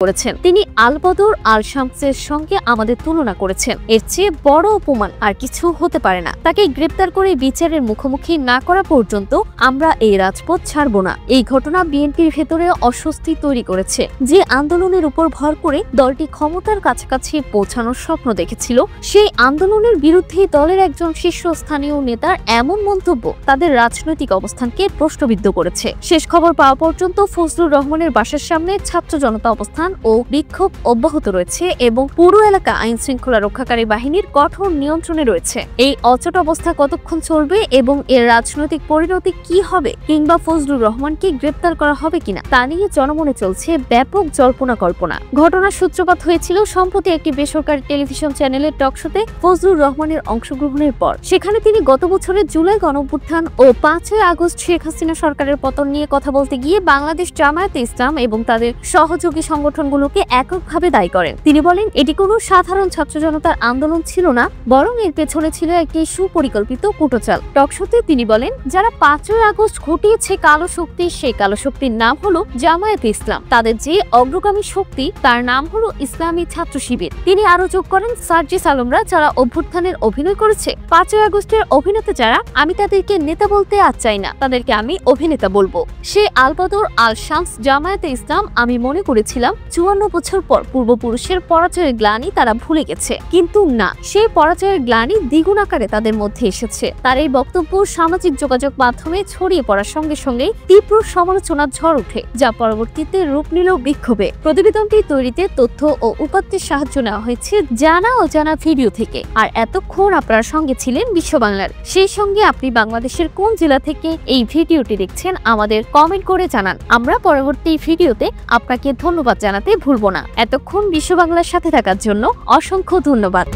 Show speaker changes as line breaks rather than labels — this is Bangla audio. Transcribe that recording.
করেছেন। তিনি আল বদর আল শামসের সঙ্গে আমাদের তুলনা করেছেন। এর চেয়ে বড় অপমান আর কিছু হতে পারে না। তাকে গ্রেপ্তার করে বিচারের মুখোমুখি না করা পর্যন্ত আমরা এই রাজপথ ছাড়ব না। এই ঘটনা বিএনপির ভেতরে অস্বস্তি তৈরি করেছে। যে আন্দোলনের উপর ভর করে দলটি ক্ষমতার কাছাকাছি পৌঁছানোর স্বপ্ন দেখেছিল, সেই আন্দোলনের বিরুদ্ধে দলের একজন শীর্ষস্থানীয় নেতার এমন মন্তব্য তাদের রাজনৈতিক অবস্থানকে প্রশ্নবিদ্ধ করেছে। শেষ খবর পাওয়া পর্যন্ত ফজলুর রহমানের বাসার সামনে ছাত্র জনতা অবস্থান ও বিক্ষোভ অব্যাহত রয়েছে এবং পুরো এলাকা আইন শৃঙ্খলা রক্ষাকারী বাহিনীর কঠোর নিয়ন্ত্রণে রয়েছে। এই অচট অবস্থা কতক্ষণ চলবে এবং এর রাজনৈতিক পরিণতি কি হবে, কিংবা ফজলুর রহমানকে গ্রেপ্তার করা হবে কিনা, তা নিয়ে জনমনে চলছে ব্যাপক জল্পনা কল্পনা। ঘটনার সূত্রপাত হয়েছিল সম্প্রতি একটি বেসরকারি টেলিভিশন চ্যানেলের টকশোতে ফজলুর রহমানের অংশগ্রহণের পর। সেখানে তিনি গত বছরের জুলাই গণঅভ্যুত্থান ও 5ই আগস্ট শেখ হাসিনা সরকারের পতন নিয়ে কথা বলতে গিয়ে বাংলাদেশ জামায়াতে ইসলাম এবং তাদের সহযোগী সংগঠনগুলোকে এককভাবে দায়ী করেন। তিনি বলেন, এটি কোনো সাধারণ ছাত্র জনতার আন্দোলন ছিল না, বরং এর পেছনে ছিল একটি সুপরিকল্পিত কুটচাল। টকশোতে তিনি বলেন, যারা 5ই আগস্ট ঘটিয়েছে কালো শক্তি, সেই কালো শক্তির নাম হলো জামায়াতে ইসলাম। তাদের যে অগ্রগামী শক্তি, তার নাম হলো ইসলামী ছাত্র শিবির। তিনি আরো যোগ করেন, সার্জিস আলমরা যারা অভ্যুত্থানের অভিনয় করেছে, 5ই আগস্টের অভিনেতা যারা, আমি তাদেরকে নেতা বলতে আজ চাই না, তাদেরকে আমি অভিনেতা বলবো। সে আল বদর আল শামস জামায়াতে ইসলাম, আমি মনে করেছিলাম 54 বছর পর পূর্বপুরুষের পরাজয়ের গ্লানি তারা ভুলে গেছে, কিন্তু না, সেই পরাজয়ের গ্লানি দ্বিগুণ আকারে তাদের মধ্যে এসেছে। তার এই বক্তব্য সামাজিক যোগাযোগ মাধ্যমে ছড়িয়ে পড়ার সঙ্গে সঙ্গে তীব্র সমালোচনার ঝড় ওঠে, যা পরবর্তীতে রূপ নিল বিক্ষোভে। প্রতিবেদনটি তৈরিতে তথ্য ও উপাত্তের সাহায্য নেওয়া হয়েছে জানা ও জানা ভিডিও থেকে। আর এতক্ষণ আপনার সঙ্গে ছিলেন বিশ্ব বাংলার। সেই সঙ্গে আপনি বাংলাদেশের কোন জেলা থেকে এই ভিডিওটি দেখছেন আমাদের কমেন্ট করে জানান। আমরা পরবর্তী ভিডিওতে আপনাকে ধন্যবাদ জানাতে ভুলব না। এতক্ষণ বিশ্ব বাংলার সাথে থাকার জন্য অসংখ্য ধন্যবাদ।